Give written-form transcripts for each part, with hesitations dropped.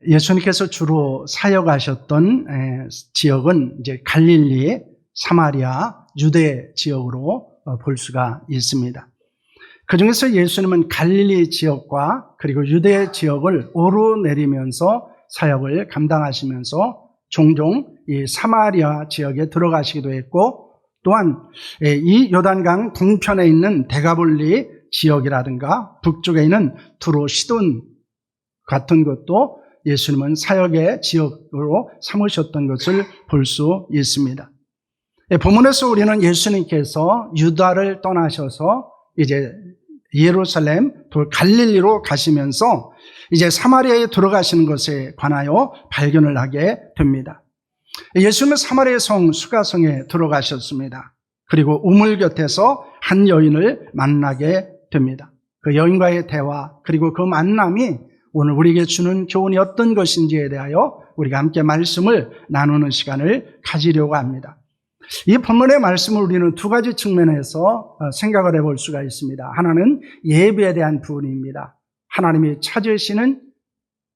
예수님께서 주로 사역하셨던 지역은 이제 갈릴리, 사마리아, 유대 지역으로 볼 수가 있습니다. 그 중에서 예수님은 갈릴리 지역과 그리고 유대 지역을 오르내리면서 사역을 감당하시면서 종종 이 사마리아 지역에 들어가시기도 했고, 또한 이 요단강 동편에 있는 데가볼리 지역이라든가 북쪽에 있는 두로 시돈 같은 것도 예수님은 사역의 지역으로 삼으셨던 것을 볼 수 있습니다. 본문에서 우리는 예수님께서 유다를 떠나셔서 이제 예루살렘, 또 갈릴리로 가시면서 이제 사마리아에 들어가시는 것에 관하여 발견을 하게 됩니다. 예수님은 사마리아 성 수가성에 들어가셨습니다. 그리고 우물 곁에서 한 여인을 만나게 됩니다. 그 여인과의 대화, 그리고 그 만남이 오늘 우리에게 주는 교훈이 어떤 것인지에 대하여 우리가 함께 말씀을 나누는 시간을 가지려고 합니다. 이 본문의 말씀을 우리는 두 가지 측면에서 생각을 해볼 수가 있습니다. 하나는 예배에 대한 부분입니다. 하나님이 찾으시는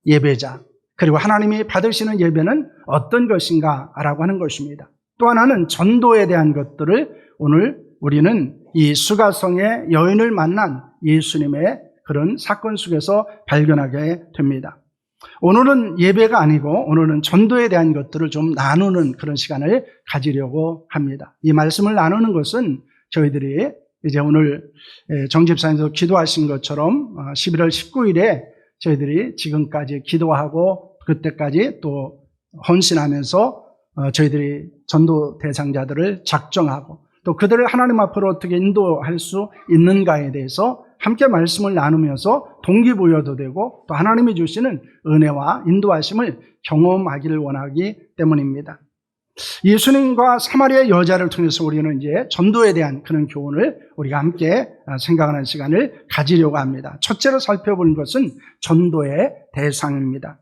예배자, 그리고 하나님이 받으시는 예배는 어떤 것인가라고 하는 것입니다. 또 하나는 전도에 대한 것들을 오늘 우리는 이 수가성의 여인을 만난 예수님의 그런 사건 속에서 발견하게 됩니다. 오늘은 예배가 아니고 오늘은 전도에 대한 것들을 좀 나누는 그런 시간을 가지려고 합니다. 이 말씀을 나누는 것은 저희들이 이제 오늘 정집사님도 기도하신 것처럼 11월 19일에 저희들이 지금까지 기도하고 그때까지 또 헌신하면서 저희들이 전도 대상자들을 작정하고 또 그들을 하나님 앞으로 어떻게 인도할 수 있는가에 대해서 함께 말씀을 나누면서 동기부여도 되고 또 하나님이 주시는 은혜와 인도하심을 경험하기를 원하기 때문입니다. 예수님과 사마리아 여자를 통해서 우리는 이제 전도에 대한 그런 교훈을 우리가 함께 생각하는 시간을 가지려고 합니다. 첫째로 살펴보는 것은 전도의 대상입니다.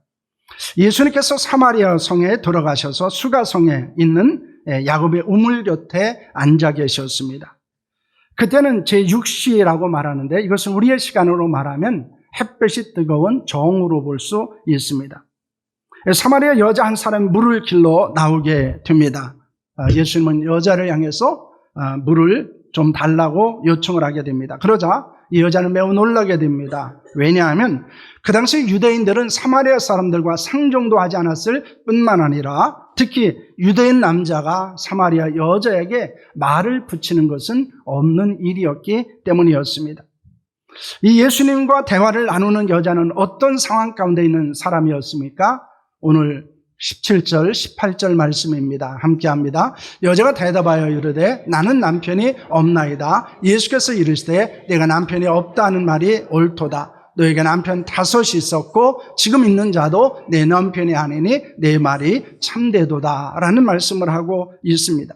예수님께서 사마리아 성에 들어가셔서 수가성에 있는 야곱의 우물 곁에 앉아 계셨습니다. 그때는 제6시라고 말하는데 이것은 우리의 시간으로 말하면 햇볕이 뜨거운 정오로 볼 수 있습니다. 사마리아 여자 한 사람이 물을 길러 나오게 됩니다. 예수님은 여자를 향해서 물을 좀 달라고 요청을 하게 됩니다. 그러자 이 여자는 매우 놀라게 됩니다. 왜냐하면 그 당시 유대인들은 사마리아 사람들과 상종도 하지 않았을 뿐만 아니라 특히 유대인 남자가 사마리아 여자에게 말을 붙이는 것은 없는 일이었기 때문이었습니다. 이 예수님과 대화를 나누는 여자는 어떤 상황 가운데 있는 사람이었습니까? 오늘 17절, 18절 말씀입니다. 함께합니다. 여자가 대답하여 이르되 나는 남편이 없나이다. 예수께서 이르시되 내가 남편이 없다는 말이 옳도다. 너에게 남편 5이 있었고 지금 있는 자도 내 남편이 아니니 내 말이 참되도다 라는 말씀을 하고 있습니다.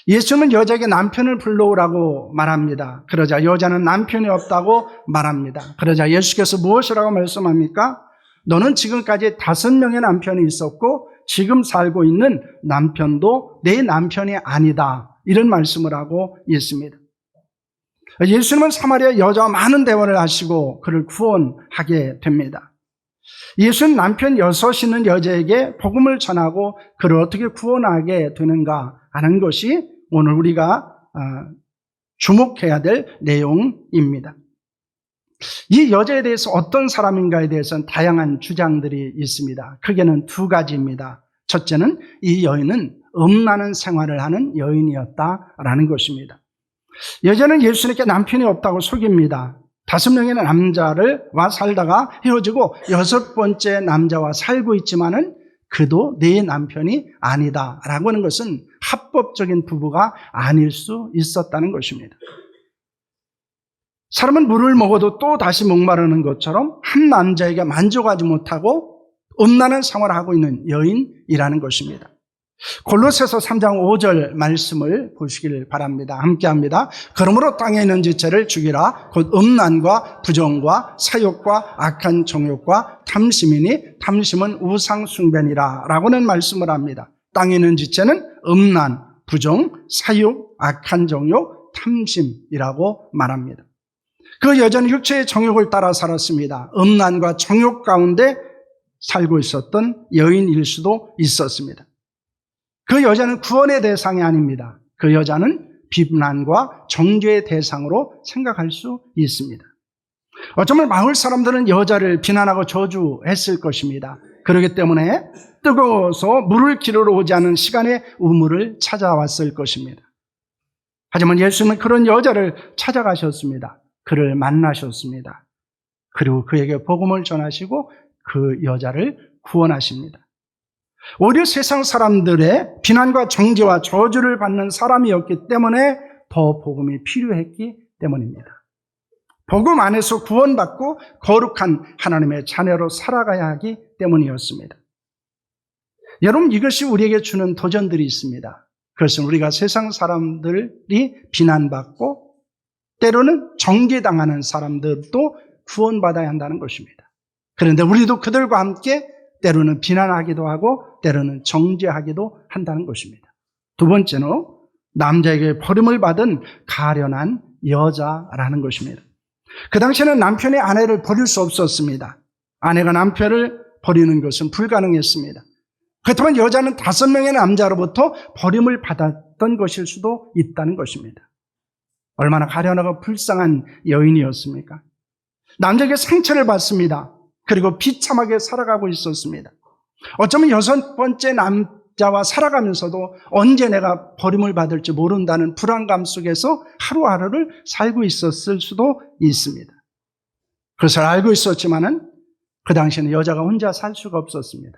예수님은 여자에게 남편을 불러오라고 말합니다. 그러자 여자는 남편이 없다고 말합니다. 그러자 예수께서 무엇이라고 말씀합니까? 너는 지금까지 5명의 남편이 있었고 지금 살고 있는 남편도 내 남편이 아니다. 이런 말씀을 하고 있습니다. 예수님은 사마리아 여자와 많은 대화를 하시고 그를 구원하게 됩니다. 예수는 남편 6 있는 여자에게 복음을 전하고 그를 어떻게 구원하게 되는가 하는 것이 오늘 우리가 주목해야 될 내용입니다. 이 여자에 대해서 어떤 사람인가에 대해서는 다양한 주장들이 있습니다. 크게는 2가지입니다. 첫째는 이 여인은 음란한 생활을 하는 여인이었다라는 것입니다. 여자는 예수님께 남편이 없다고 속입니다. 5명의 남자와 살다가 헤어지고 6번째 남자와 살고 있지만은 그도 내 남편이 아니다라고 하는 것은 합법적인 부부가 아닐 수 있었다는 것입니다. 사람은 물을 먹어도 또 다시 목마르는 것처럼 한 남자에게 만족하지 못하고 음란한 생활을 하고 있는 여인이라는 것입니다. 골로새서 3장 5절 말씀을 보시길 바랍니다. 함께합니다. 그러므로 땅에 있는 지체를 죽이라. 곧 음란과 부정과 사욕과 악한 정욕과 탐심이니 탐심은 우상 숭배니라 라고는 말씀을 합니다. 땅에 있는 지체는 음란, 부정, 사욕, 악한 정욕, 탐심이라고 말합니다. 그 여자는 육체의 정욕을 따라 살았습니다. 음란과 정욕 가운데 살고 있었던 여인일 수도 있었습니다. 그 여자는 구원의 대상이 아닙니다. 그 여자는 비난과 정죄의 대상으로 생각할 수 있습니다. 어쩌면 마을 사람들은 여자를 비난하고 저주했을 것입니다. 그렇기 때문에 뜨거워서 물을 기르러 오지 않은 시간에 우물을 찾아왔을 것입니다. 하지만 예수님은 그런 여자를 찾아가셨습니다. 그를 만나셨습니다. 그리고 그에게 복음을 전하시고 그 여자를 구원하십니다. 오히려 세상 사람들의 비난과 정죄와 저주를 받는 사람이었기 때문에 더 복음이 필요했기 때문입니다. 복음 안에서 구원받고 거룩한 하나님의 자녀로 살아가야 하기 때문이었습니다. 여러분, 이것이 우리에게 주는 도전들이 있습니다. 그것은 우리가 세상 사람들이 비난받고 때로는 정죄당하는 사람들도 구원받아야 한다는 것입니다. 그런데 우리도 그들과 함께 때로는 비난하기도 하고 때로는 정죄하기도 한다는 것입니다. 두 번째는 남자에게 버림을 받은 가련한 여자라는 것입니다. 그 당시에는 남편이 아내를 버릴 수 없었습니다. 아내가 남편을 버리는 것은 불가능했습니다. 그렇다면 여자는 5명의 남자로부터 버림을 받았던 것일 수도 있다는 것입니다. 얼마나 가련하고 불쌍한 여인이었습니까? 남자에게 상처를 받습니다. 그리고 비참하게 살아가고 있었습니다. 어쩌면 6번째 남자와 살아가면서도 언제 내가 버림을 받을지 모른다는 불안감 속에서 하루하루를 살고 있었을 수도 있습니다. 그것을 알고 있었지만은 그 당시에는 여자가 혼자 살 수가 없었습니다.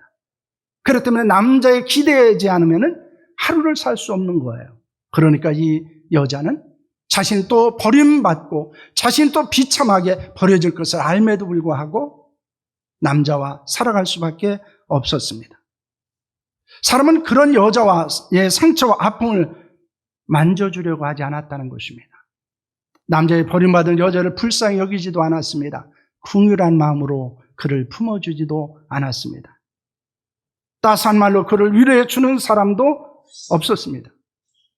그렇기 때문에 남자에 기대지 않으면 하루를 살 수 없는 거예요. 그러니까 이 여자는 자신이 또 버림받고 자신이 또 비참하게 버려질 것을 알매도 불구하고 남자와 살아갈 수밖에 없었습니다. 사람은 그런 여자와의 상처와 아픔을 만져주려고 하지 않았다는 것입니다. 남자의 버림받은 여자를 불쌍히 여기지도 않았습니다. 긍휼한 마음으로 그를 품어주지도 않았습니다. 따스한 말로 그를 위로해 주는 사람도 없었습니다.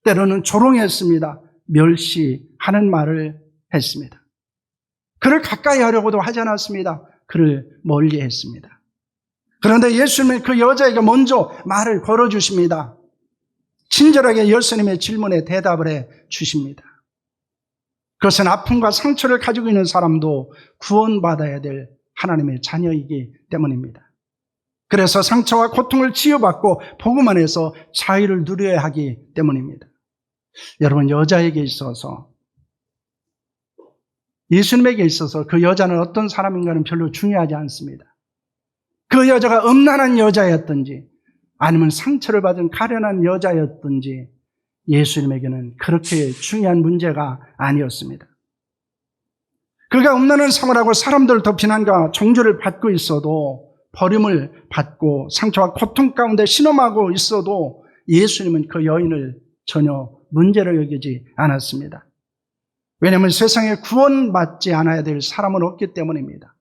때로는 조롱했습니다. 멸시하는 말을 했습니다. 그를 가까이 하려고도 하지 않았습니다. 그를 멀리했습니다. 그런데 예수님은 그 여자에게 먼저 말을 걸어주십니다. 친절하게 예수님의 질문에 대답을 해 주십니다. 그것은 아픔과 상처를 가지고 있는 사람도 구원받아야 될 하나님의 자녀이기 때문입니다. 그래서 상처와 고통을 치유받고 복음 안에서 자유를 누려야 하기 때문입니다. 여러분, 여자에게 있어서 예수님에게 있어서 그 여자는 어떤 사람인가는 별로 중요하지 않습니다. 그 여자가 음란한 여자였든지 아니면 상처를 받은 가련한 여자였든지 예수님에게는 그렇게 중요한 문제가 아니었습니다. 그가 음란한 생활하고 사람들 더 비난과 정죄를 받고 있어도 버림을 받고 상처와 고통 가운데 신음하고 있어도 예수님은 그 여인을 전혀 문제로 여기지 않았습니다. 왜냐하면 세상에 구원받지 않아야 될 사람은 없기 때문입니다.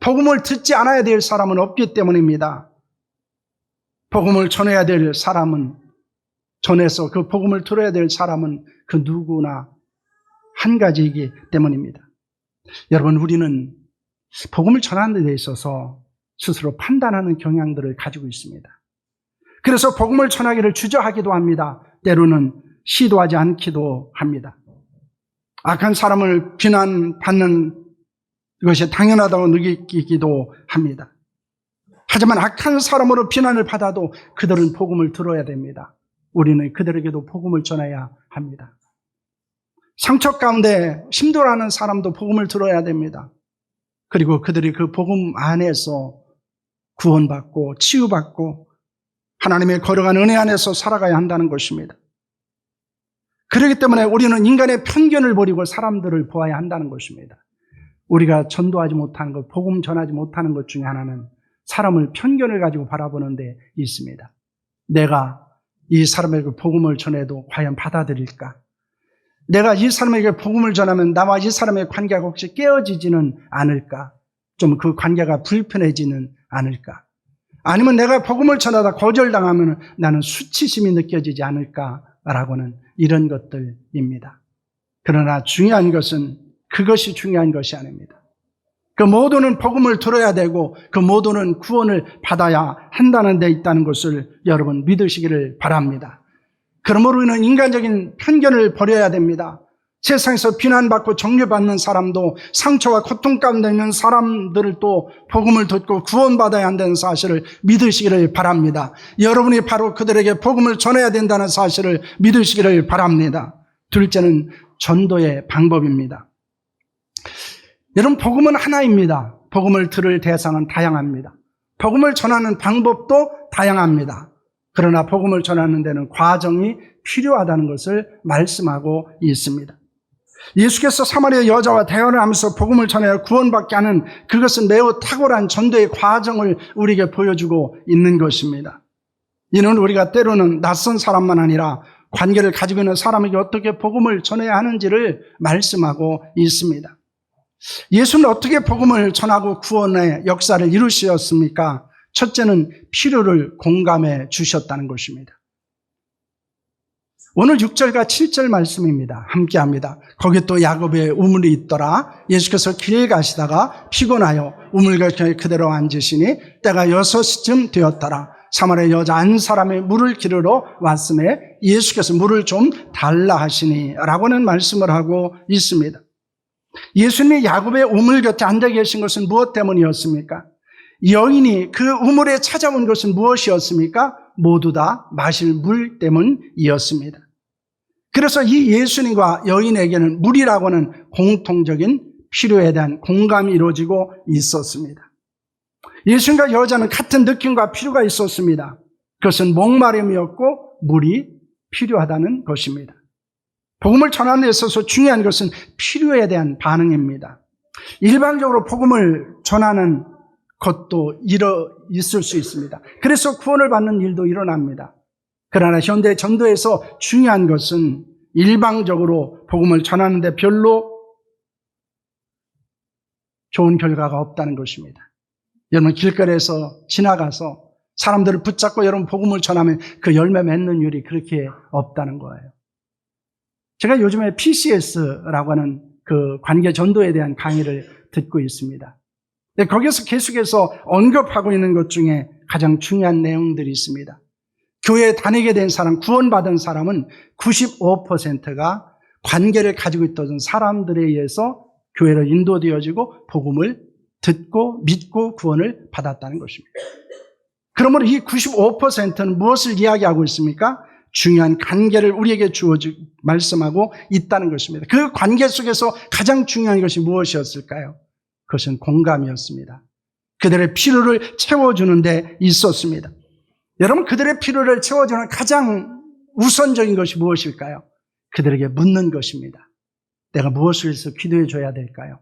복음을 듣지 않아야 될 사람은 없기 때문입니다. 복음을 전해야 될 사람은 전해서 그 복음을 들어야 될 사람은 그 누구나 한 가지이기 때문입니다. 여러분, 우리는 복음을 전하는 데 있어서 스스로 판단하는 경향들을 가지고 있습니다. 그래서 복음을 전하기를 주저하기도 합니다. 때로는 시도하지 않기도 합니다. 악한 사람을 비난받는 것이 당연하다고 느끼기도 합니다. 하지만 악한 사람으로 비난을 받아도 그들은 복음을 들어야 됩니다. 우리는 그들에게도 복음을 전해야 합니다. 상처 가운데 힘들어하는 사람도 복음을 들어야 됩니다. 그리고 그들이 그 복음 안에서 구원받고 치유받고 하나님의 거룩한 은혜 안에서 살아가야 한다는 것입니다. 그렇기 때문에 우리는 인간의 편견을 버리고 사람들을 보아야 한다는 것입니다. 우리가 전도하지 못하는 것, 복음 전하지 못하는 것 중에 하나는 사람을 편견을 가지고 바라보는 데 있습니다. 내가 이 사람에게 복음을 전해도 과연 받아들일까? 내가 이 사람에게 복음을 전하면 나와 이 사람의 관계가 혹시 깨어지지는 않을까? 좀 그 관계가 불편해지는 않을까? 아니면 내가 복음을 전하다 거절당하면 나는 수치심이 느껴지지 않을까라고는 이런 것들입니다. 그러나 중요한 것은 그것이 중요한 것이 아닙니다. 그 모두는 복음을 들어야 되고 그 모두는 구원을 받아야 한다는 데 있다는 것을 여러분 믿으시기를 바랍니다. 그러므로 우리는 인간적인 편견을 버려야 됩니다. 세상에서 비난받고 정죄받는 사람도 상처와 고통 가운데 있는 사람들을 또 복음을 듣고 구원받아야 한다는 사실을 믿으시기를 바랍니다. 여러분이 바로 그들에게 복음을 전해야 된다는 사실을 믿으시기를 바랍니다. 둘째는 전도의 방법입니다. 여러분, 복음은 하나입니다. 복음을 들을 대상은 다양합니다. 복음을 전하는 방법도 다양합니다. 그러나 복음을 전하는 데는 과정이 필요하다는 것을 말씀하고 있습니다. 예수께서 사마리아 여자와 대화를 하면서 복음을 전하여 구원받게 하는 그것은 매우 탁월한 전도의 과정을 우리에게 보여주고 있는 것입니다. 이는 우리가 때로는 낯선 사람만 아니라 관계를 가지고 있는 사람에게 어떻게 복음을 전해야 하는지를 말씀하고 있습니다. 예수는 어떻게 복음을 전하고 구원의 역사를 이루셨습니까? 첫째는 필요를 공감해 주셨다는 것입니다. 오늘 6절과 7절 말씀입니다. 함께합니다. 거기 또 야곱의 우물이 있더라. 예수께서 길 가시다가 피곤하여 우물가에 그대로 앉으시니 때가 6시쯤 되었더라. 사마리아 여자 한 사람이 물을 기르러 왔음에 예수께서 물을 좀 달라 하시니 라고는 말씀을 하고 있습니다. 예수님이 야곱의 우물 곁에 앉아 계신 것은 무엇 때문이었습니까? 여인이 그 우물에 찾아온 것은 무엇이었습니까? 모두 다 마실 물 때문이었습니다. 그래서 이 예수님과 여인에게는 물이라고 하는 공통적인 필요에 대한 공감이 이루어지고 있었습니다. 예수님과 여자는 같은 느낌과 필요가 있었습니다. 그것은 목마름이었고 물이 필요하다는 것입니다. 복음을 전하는 데 있어서 중요한 것은 필요에 대한 반응입니다. 일반적으로 복음을 전하는 것도 있을 수 있습니다. 그래서 구원을 받는 일도 일어납니다. 그러나 현대 전도에서 중요한 것은 일방적으로 복음을 전하는데 별로 좋은 결과가 없다는 것입니다. 여러분 길거리에서 지나가서 사람들을 붙잡고 여러분 복음을 전하면 그 열매 맺는 일이 그렇게 없다는 거예요. 제가 요즘에 PCS라고 하는 그 관계 전도에 대한 강의를 듣고 있습니다. 거기서 계속해서 언급하고 있는 것 중에 가장 중요한 내용들이 있습니다. 교회에 다니게 된 사람, 구원받은 사람은 95%가 관계를 가지고 있던 사람들에 의해서 교회로 인도되어지고 복음을 듣고 믿고 구원을 받았다는 것입니다. 그러므로 이 95%는 무엇을 이야기하고 있습니까? 중요한 관계를 우리에게 말씀하고 있다는 것입니다. 그 관계 속에서 가장 중요한 것이 무엇이었을까요? 그것은 공감이었습니다. 그들의 필요를 채워주는 데 있었습니다. 여러분, 그들의 필요를 채워주는 가장 우선적인 것이 무엇일까요? 그들에게 묻는 것입니다. 내가 무엇을 해서 기도해 줘야 될까요?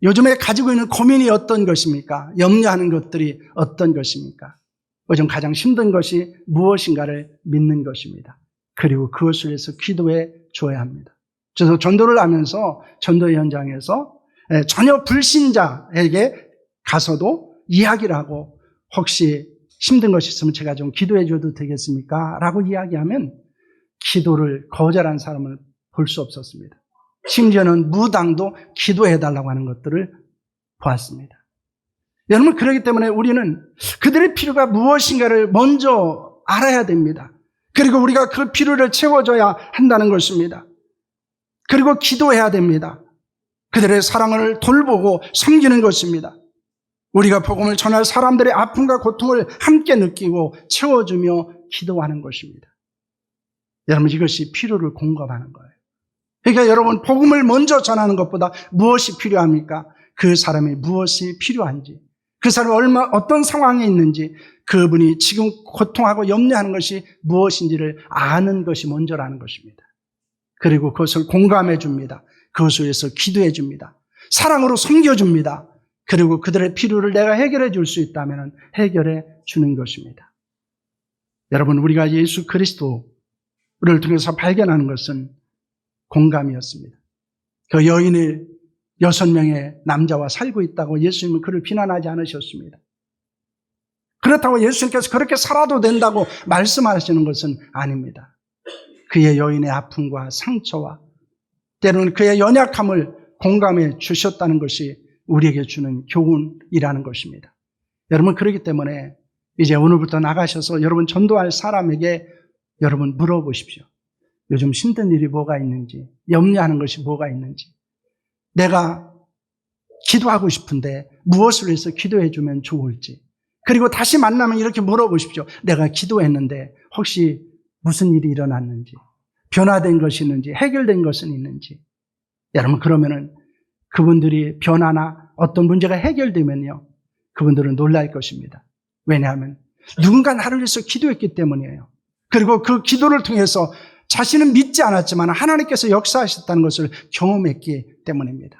요즘에 가지고 있는 고민이 어떤 것입니까? 염려하는 것들이 어떤 것입니까? 요즘 가장 힘든 것이 무엇인가를 믿는 것입니다. 그리고 그것을 위해서 기도해 줘야 합니다. 그래서 전도를 하면서 전도 현장에서 전혀 불신자에게 가서도 이야기를 하고 혹시 힘든 것이 있으면 제가 좀 기도해 줘도 되겠습니까? 라고 이야기하면 기도를 거절한 사람을 볼 수 없었습니다. 심지어는 무당도 기도해 달라고 하는 것들을 보았습니다. 여러분, 그렇기 때문에 우리는 그들의 필요가 무엇인가를 먼저 알아야 됩니다. 그리고 우리가 그 필요를 채워줘야 한다는 것입니다. 그리고 기도해야 됩니다. 그들의 사랑을 돌보고 섬기는 것입니다. 우리가 복음을 전할 사람들의 아픔과 고통을 함께 느끼고 채워주며 기도하는 것입니다. 여러분, 이것이 필요를 공감하는 거예요. 그러니까 여러분, 복음을 먼저 전하는 것보다 무엇이 필요합니까? 그 사람이 무엇이 필요한지, 그 사람이 어떤 상황에 있는지, 그분이 지금 고통하고 염려하는 것이 무엇인지를 아는 것이 먼저라는 것입니다. 그리고 그것을 공감해 줍니다. 그것을 위해서 기도해 줍니다. 사랑으로 섬겨줍니다. 그리고 그들의 필요를 내가 해결해 줄 수 있다면 해결해 주는 것입니다. 여러분, 우리가 예수 그리스도를 통해서 발견하는 것은 공감이었습니다. 그 여인이 6명의 남자와 살고 있다고 예수님은 그를 비난하지 않으셨습니다. 그렇다고 예수님께서 그렇게 살아도 된다고 말씀하시는 것은 아닙니다. 그의 여인의 아픔과 상처와 때로는 그의 연약함을 공감해 주셨다는 것이 우리에게 주는 교훈이라는 것입니다. 여러분, 그렇기 때문에 이제 오늘부터 나가셔서 여러분 전도할 사람에게 여러분 물어보십시오. 요즘 힘든 일이 뭐가 있는지, 염려하는 것이 뭐가 있는지, 내가 기도하고 싶은데 무엇을 위해서 기도해 주면 좋을지, 그리고 다시 만나면 이렇게 물어보십시오. 내가 기도했는데 혹시 무슨 일이 일어났는지, 변화된 것이 있는지, 해결된 것은 있는지. 여러분, 그러면은 그분들이 변화나 어떤 문제가 해결되면요, 그분들은 놀랄 것입니다. 왜냐하면 누군가 나를 위해서 기도했기 때문이에요. 그리고 그 기도를 통해서 자신은 믿지 않았지만 하나님께서 역사하셨다는 것을 경험했기 때문입니다.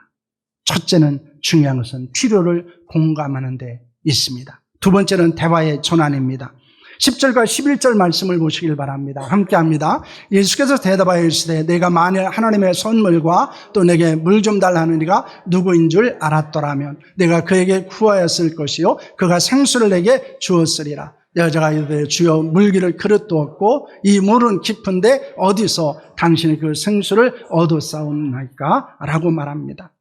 첫째는 중요한 것은 필요를 공감하는 데 있습니다. 두 번째는 대화의 전환입니다. 10절과 11절 말씀을 보시길 바랍니다. 함께합니다. 예수께서 대답하여 이르시되 내가 만일 하나님의 선물과 또 내게 물 좀 달라 하느니가 누구인 줄 알았더라면 내가 그에게 구하였을 것이요 그가 생수를 내게 주었으리라. 여자가 이르되 주여 물기를 그릇도 없고 이 물은 깊은데 어디서 당신이 그 생수를 얻었사옵나이까? 라고 말합니다.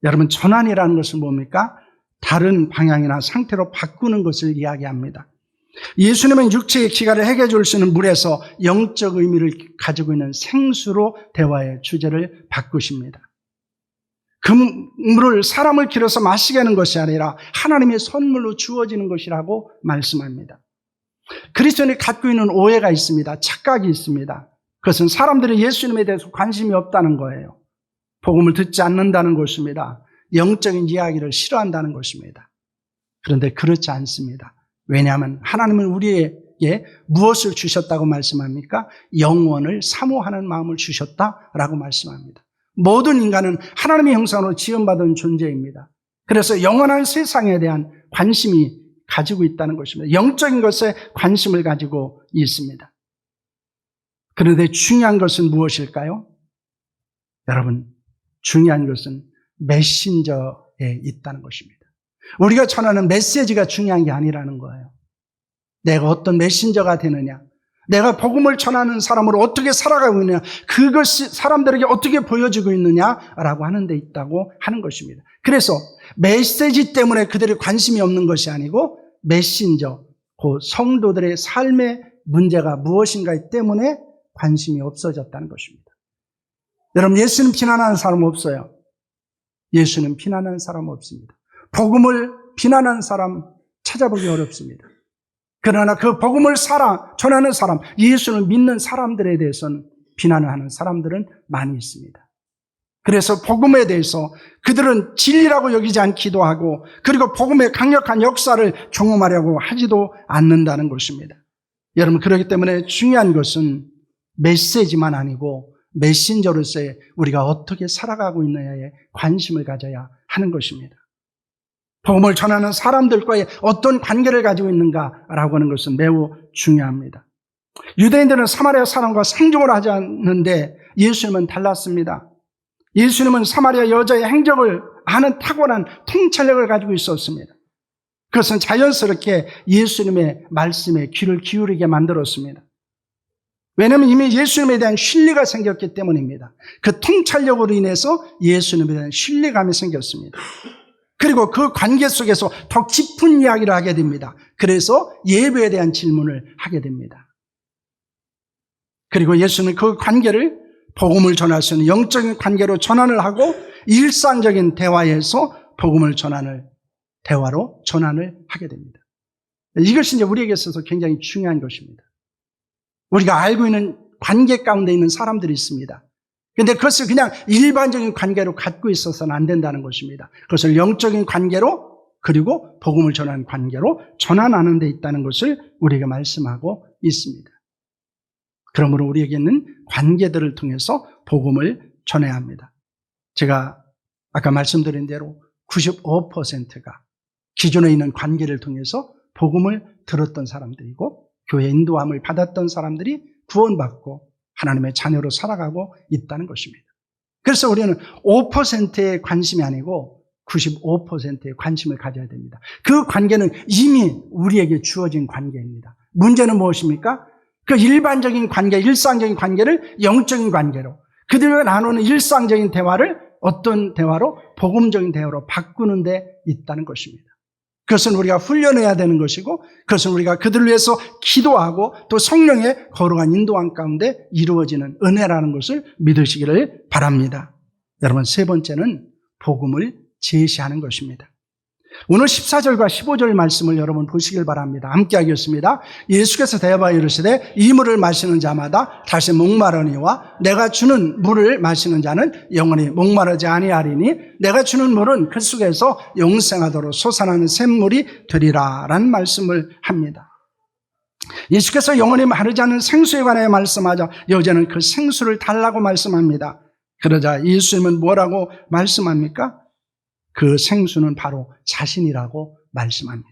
여러분, 전환이라는 것은 뭡니까? 다른 방향이나 상태로 바꾸는 것을 이야기합니다. 예수님은 육체의 기가를 해결해 줄 수 있는 물에서 영적 의미를 가지고 있는 생수로 대화의 주제를 바꾸십니다. 그 물을 사람을 길어서 마시게 하는 것이 아니라 하나님의 선물로 주어지는 것이라고 말씀합니다. 그리스도인이 갖고 있는 오해가 있습니다. 착각이 있습니다. 그것은 사람들이 예수님에 대해서 관심이 없다는 거예요. 복음을 듣지 않는다는 것입니다. 영적인 이야기를 싫어한다는 것입니다. 그런데 그렇지 않습니다. 왜냐하면 하나님은 우리에게 무엇을 주셨다고 말씀합니까? 영원을 사모하는 마음을 주셨다라고 말씀합니다. 모든 인간은 하나님의 형상으로 지음받은 존재입니다. 그래서 영원한 세상에 대한 관심이 가지고 있다는 것입니다. 영적인 것에 관심을 가지고 있습니다. 그런데 중요한 것은 무엇일까요? 여러분, 중요한 것은 메신저에 있다는 것입니다. 우리가 전하는 메시지가 중요한 게 아니라는 거예요. 내가 어떤 메신저가 되느냐, 내가 복음을 전하는 사람으로 어떻게 살아가고 있느냐, 그것이 사람들에게 어떻게 보여지고 있느냐라고 하는 데 있다고 하는 것입니다. 그래서 메시지 때문에 그들이 관심이 없는 것이 아니고 메신저, 그 성도들의 삶의 문제가 무엇인가 때문에 관심이 없어졌다는 것입니다. 여러분, 예수는 비난하는 사람 없어요. 예수는 비난하는 사람 없습니다. 복음을 비난하는 사람 찾아보기 어렵습니다. 그러나 그 복음을 전하는 사람, 예수를 믿는 사람들에 대해서는 비난을 하는 사람들은 많이 있습니다. 그래서 복음에 대해서 그들은 진리라고 여기지 않기도 하고, 그리고 복음의 강력한 역사를 경험하려고 하지도 않는다는 것입니다. 여러분, 그렇기 때문에 중요한 것은 메시지만 아니고 메신저로서의 우리가 어떻게 살아가고 있느냐에 관심을 가져야 하는 것입니다. 복음을 전하는 사람들과의 어떤 관계를 가지고 있는가라고 하는 것은 매우 중요합니다. 유대인들은 사마리아 사람과 상종을 하지 않는데 예수님은 달랐습니다. 예수님은 사마리아 여자의 행적을 아는 탁월한 통찰력을 가지고 있었습니다. 그것은 자연스럽게 예수님의 말씀에 귀를 기울이게 만들었습니다. 왜냐하면 이미 예수님에 대한 신뢰가 생겼기 때문입니다. 그 통찰력으로 인해서 예수님에 대한 신뢰감이 생겼습니다. 그리고 그 관계 속에서 더 깊은 이야기를 하게 됩니다. 그래서 예배에 대한 질문을 하게 됩니다. 그리고 예수는 그 관계를 복음을 전할 수 있는 영적인 관계로 전환을 하고 일상적인 대화에서 복음을 대화로 전환을 하게 됩니다. 이것이 이제 우리에게 있어서 굉장히 중요한 것입니다. 우리가 알고 있는 관계 가운데 있는 사람들이 있습니다. 그런데 그것을 그냥 일반적인 관계로 갖고 있어서는 안 된다는 것입니다. 그것을 영적인 관계로, 그리고 복음을 전하는 관계로 전환하는 데 있다는 것을 우리에게 말씀하고 있습니다. 그러므로 우리에게는 관계들을 통해서 복음을 전해야 합니다. 제가 아까 말씀드린 대로 95%가 기존에 있는 관계를 통해서 복음을 들었던 사람들이고, 교회 인도함을 받았던 사람들이 구원받고 하나님의 자녀로 살아가고 있다는 것입니다. 그래서 우리는 5%의 관심이 아니고 95%의 관심을 가져야 됩니다. 그 관계는 이미 우리에게 주어진 관계입니다. 문제는 무엇입니까? 그 일반적인 관계, 일상적인 관계를 영적인 관계로, 그들과 나누는 일상적인 대화를 어떤 대화로? 복음적인 대화로 바꾸는 데 있다는 것입니다. 그것은 우리가 훈련해야 되는 것이고 그것은 우리가 그들을 위해서 기도하고 또 성령의 거룩한 인도함 가운데 이루어지는 은혜라는 것을 믿으시기를 바랍니다. 여러분, 세 번째는 복음을 제시하는 것입니다. 오늘 14절과 15절 말씀을 여러분 보시길 바랍니다. 함께 하겠습니다. 예수께서 대하여 이르시되 이 물을 마시는 자마다 다시 목마르니와 내가 주는 물을 마시는 자는 영원히 목마르지 아니하리니 내가 주는 물은 그 속에서 영생하도록 솟아나는 샘물이 되리라 라는 말씀을 합니다. 예수께서 영원히 마르지 않는 생수에 관하여 말씀하자 여자는 그 생수를 달라고 말씀합니다. 그러자 예수님은 뭐라고 말씀합니까? 그 생수는 바로 자신이라고 말씀합니다.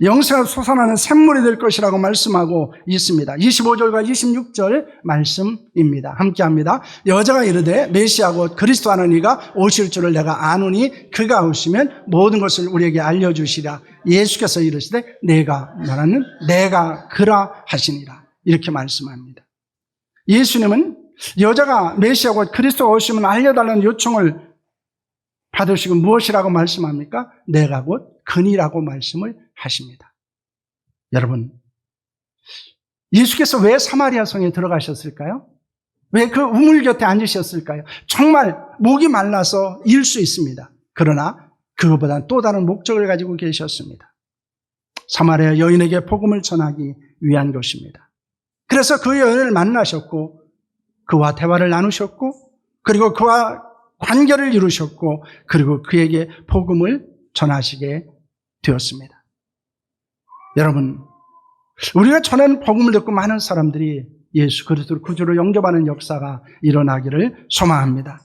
영생을 솟아나는 샘물이 될 것이라고 말씀하고 있습니다. 25절과 26절 말씀입니다. 함께합니다. 여자가 이르되 메시아 곧 그리스도 하는 이가 오실 줄을 내가 아노니 그가 오시면 모든 것을 우리에게 알려주시라. 예수께서 이르시되 내가 말하는 내가 그라 하시니라. 이렇게 말씀합니다. 예수님은 여자가 메시아 곧 그리스도가 오시면 알려달라는 요청을 받으시고 무엇이라고 말씀합니까? 내가 곧 그니라고 말씀을 하십니다. 여러분, 예수께서 왜 사마리아 성에 들어가셨을까요? 왜 그 우물 곁에 앉으셨을까요? 정말 목이 말라서 일 수 있습니다. 그러나 그것보다는 또 다른 목적을 가지고 계셨습니다. 사마리아 여인에게 복음을 전하기 위한 것입니다. 그래서 그 여인을 만나셨고 그와 대화를 나누셨고 그리고 그와 관계를 이루셨고 그리고 그에게 복음을 전하시게 되었습니다. 여러분, 우리가 전하는 복음을 듣고 많은 사람들이 예수 그리스도를 구주로 영접하는 역사가 일어나기를 소망합니다.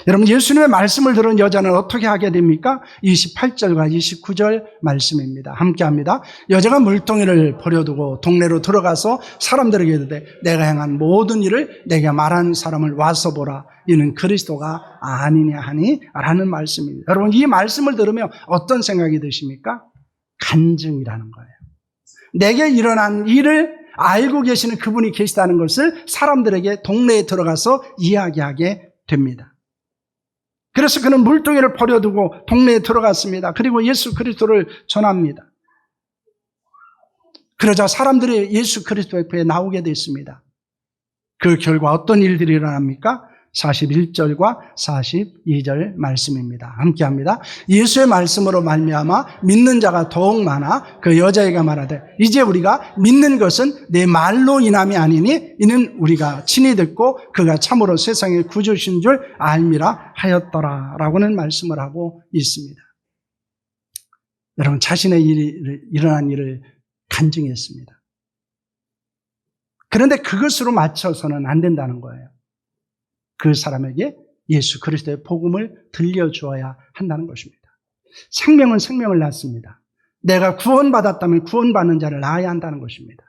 여러분, 예수님의 말씀을 들은 여자는 어떻게 하게 됩니까? 28절과 29절 말씀입니다. 함께합니다. 여자가 물동이를 버려두고 동네로 들어가서 사람들에게 이르되 내가 행한 모든 일을 내게 말하는 사람을 와서 보라. 이는 그리스도가 아니냐 하니 라는 말씀입니다. 여러분, 이 말씀을 들으면 어떤 생각이 드십니까? 간증이라는 거예요. 내게 일어난 일을 알고 계시는 그분이 계시다는 것을 사람들에게 동네에 들어가서 이야기하게 됩니다. 그래서 그는 물동이를 버려두고 동네에 들어갔습니다. 그리고 예수 그리스도를 전합니다. 그러자 사람들이 예수 그리스도 옆에 나오게 됐습니다. 그 결과 어떤 일들이 일어납니까? 41절과 42절 말씀입니다. 함께합니다. 예수의 말씀으로 말미암아 믿는 자가 더욱 많아 그 여자애가 말하되 이제 우리가 믿는 것은 내 말로 인함이 아니니 이는 우리가 친히 듣고 그가 참으로 세상의 구주신 줄 알미라 하였더라 라고는 말씀을 하고 있습니다. 여러분, 자신의 일어난 일을 간증했습니다. 그런데 그것으로 맞춰서는 안 된다는 거예요. 그 사람에게 예수 그리스도의 복음을 들려주어야 한다는 것입니다. 생명은 생명을 낳습니다. 내가 구원받았다면 구원받는 자를 낳아야 한다는 것입니다.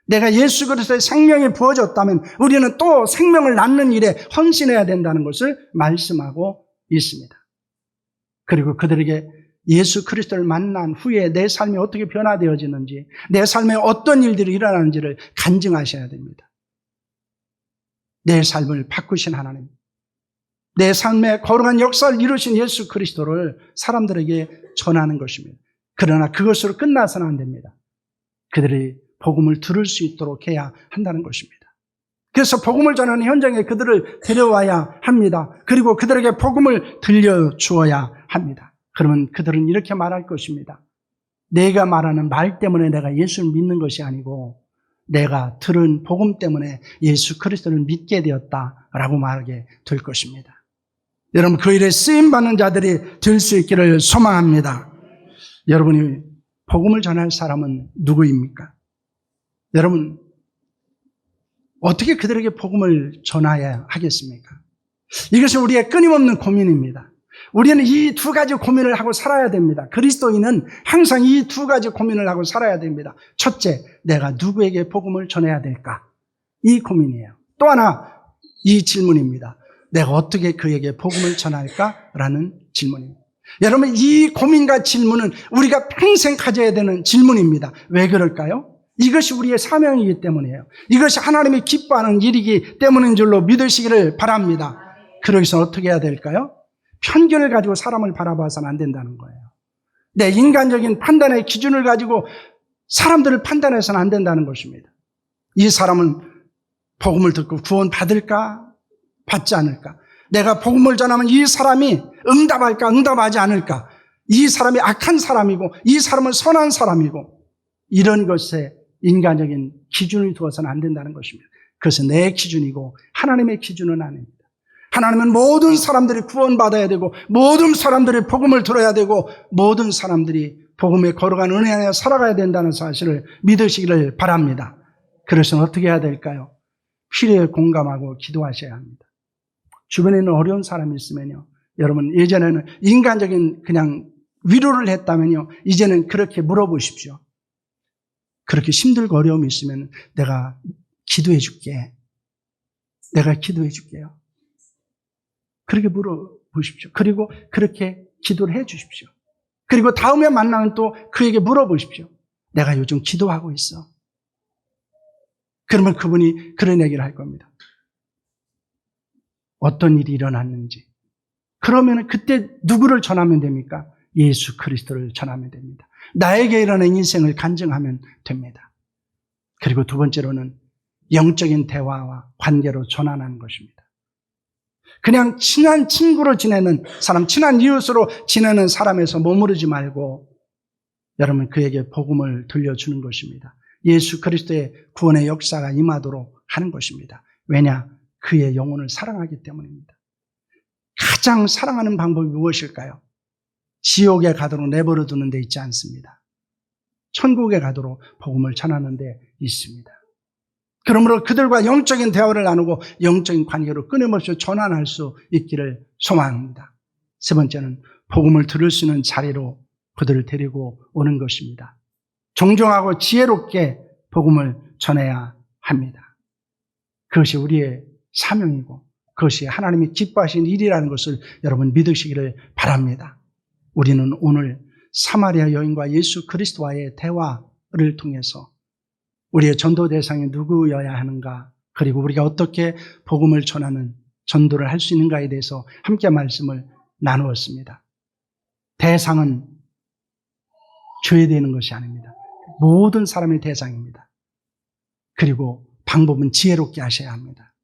내가 예수 그리스도의 생명이 부어졌다면 우리는 또 생명을 낳는 일에 헌신해야 된다는 것을 말씀하고 있습니다. 그리고 그들에게 예수 그리스도를 만난 후에 내 삶이 어떻게 변화되어지는지, 내 삶에 어떤 일들이 일어나는지를 간증하셔야 됩니다. 내 삶을 바꾸신 하나님, 내 삶에 거룩한 역사를 이루신 예수 그리스도를 사람들에게 전하는 것입니다. 그러나 그것으로 끝나서는 안 됩니다. 그들이 복음을 들을 수 있도록 해야 한다는 것입니다. 그래서 복음을 전하는 현장에 그들을 데려와야 합니다. 그리고 그들에게 복음을 들려주어야 합니다. 그러면 그들은 이렇게 말할 것입니다. 내가 말하는 말 때문에 내가 예수를 믿는 것이 아니고 내가 들은 복음 때문에 예수 그리스도를 믿게 되었다라고 말하게 될 것입니다. 여러분, 그 일에 쓰임받는 자들이 될 수 있기를 소망합니다. 여러분이 복음을 전할 사람은 누구입니까? 여러분, 어떻게 그들에게 복음을 전해야 하겠습니까? 이것이 우리의 끊임없는 고민입니다. 우리는 이 두 가지 고민을 하고 살아야 됩니다. 그리스도인은 항상 이 두 가지 고민을 하고 살아야 됩니다. 첫째, 내가 누구에게 복음을 전해야 될까? 이 고민이에요. 또 하나, 이 질문입니다. 내가 어떻게 그에게 복음을 전할까? 라는 질문입니다. 여러분, 이 고민과 질문은 우리가 평생 가져야 되는 질문입니다. 왜 그럴까요? 이것이 우리의 사명이기 때문이에요. 이것이 하나님이 기뻐하는 일이기 때문인 줄로 믿으시기를 바랍니다. 그러기 위해서 어떻게 해야 될까요? 편견을 가지고 사람을 바라봐서는 안 된다는 거예요. 내 인간적인 판단의 기준을 가지고 사람들을 판단해서는 안 된다는 것입니다. 이 사람은 복음을 듣고 구원 받을까? 받지 않을까? 내가 복음을 전하면 이 사람이 응답할까? 응답하지 않을까? 이 사람이 악한 사람이고 이 사람은 선한 사람이고 이런 것에 인간적인 기준을 두어서는 안 된다는 것입니다. 그것은 내 기준이고 하나님의 기준은 아닙니다. 하나님은 모든 사람들이 구원받아야 되고 모든 사람들이 복음을 들어야 되고 모든 사람들이 복음에 걸어가는 은혜 안에 살아가야 된다는 사실을 믿으시기를 바랍니다. 그래서 어떻게 해야 될까요? 필요에 공감하고 기도하셔야 합니다. 주변에 있는 어려운 사람이 있으면요. 여러분 예전에는 인간적인 그냥 위로를 했다면요. 이제는 그렇게 물어보십시오. 그렇게 힘들고 어려움이 있으면 내가 기도해 줄게. 내가 기도해 줄게요. 그렇게 물어보십시오. 그리고 그렇게 기도를 해 주십시오. 그리고 다음에 만나면 또 그에게 물어보십시오. 내가 요즘 기도하고 있어. 그러면 그분이 그런 얘기를 할 겁니다. 어떤 일이 일어났는지. 그러면 그때 누구를 전하면 됩니까? 예수 그리스도를 전하면 됩니다. 나에게 일어난 인생을 간증하면 됩니다. 그리고 두 번째로는 영적인 대화와 관계로 전환하는 것입니다. 그냥 친한 친구로 지내는 사람, 친한 이웃으로 지내는 사람에서 머무르지 말고 여러분 그에게 복음을 들려주는 것입니다. 예수 그리스도의 구원의 역사가 임하도록 하는 것입니다. 왜냐? 그의 영혼을 사랑하기 때문입니다. 가장 사랑하는 방법이 무엇일까요? 지옥에 가도록 내버려 두는 데 있지 않습니다. 천국에 가도록 복음을 전하는 데 있습니다. 그러므로 그들과 영적인 대화를 나누고 영적인 관계로 끊임없이 전환할 수 있기를 소망합니다. 세 번째는 복음을 들을 수 있는 자리로 그들을 데리고 오는 것입니다. 정정하고 지혜롭게 복음을 전해야 합니다. 그것이 우리의 사명이고 그것이 하나님이 기뻐하시는 일이라는 것을 여러분 믿으시기를 바랍니다. 우리는 오늘 사마리아 여인과 예수 그리스도와의 대화를 통해서 우리의 전도 대상이 누구여야 하는가, 그리고 우리가 어떻게 복음을 전하는 전도를 할 수 있는가에 대해서 함께 말씀을 나누었습니다. 대상은 죄되는 것이 아닙니다. 모든 사람의 대상입니다. 그리고 방법은 지혜롭게 하셔야 합니다.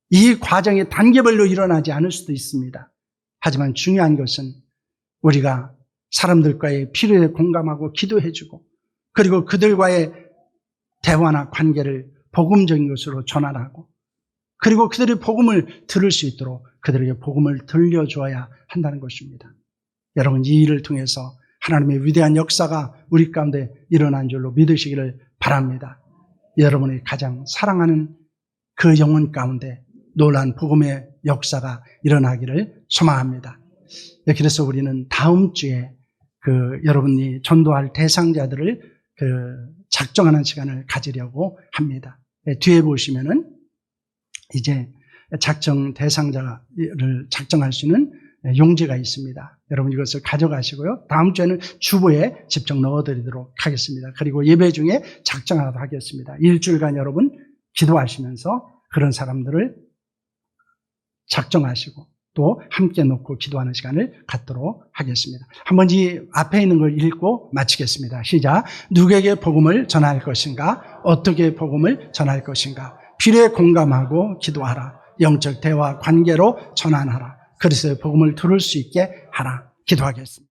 이 과정이 단계별로 일어나지 않을 수도 있습니다. 하지만 중요한 것은 우리가 사람들과의 필요에 공감하고 기도해주고 그리고 그들과의 대화나 관계를 복음적인 것으로 전환하고 그리고 그들이 복음을 들을 수 있도록 그들에게 복음을 들려줘야 한다는 것입니다. 여러분 이 일을 통해서 하나님의 위대한 역사가 우리 가운데 일어난 줄로 믿으시기를 바랍니다. 여러분이 가장 사랑하는 그 영혼 가운데 놀라운 복음의 역사가 일어나기를 소망합니다. 그래서 우리는 다음 주에 여러분이 전도할 대상자들을 작정하는 시간을 가지려고 합니다. 뒤에 보시면은 이제 작정 대상자를 작정할 수 있는 용지가 있습니다. 여러분 이것을 가져가시고요. 다음 주에는 주보에 직접 넣어드리도록 하겠습니다. 그리고 예배 중에 작정하도록 하겠습니다. 일주일간 여러분 기도하시면서 그런 사람들을 작정하시고 또 함께 놓고 기도하는 시간을 갖도록 하겠습니다. 한번 이 앞에 있는 걸 읽고 마치겠습니다. 시작. 누구에게 복음을 전할 것인가? 어떻게 복음을 전할 것인가? 필요에 공감하고 기도하라. 영적 대화 관계로 전환하라. 그리스도의 복음을 들을 수 있게 하라. 기도하겠습니다.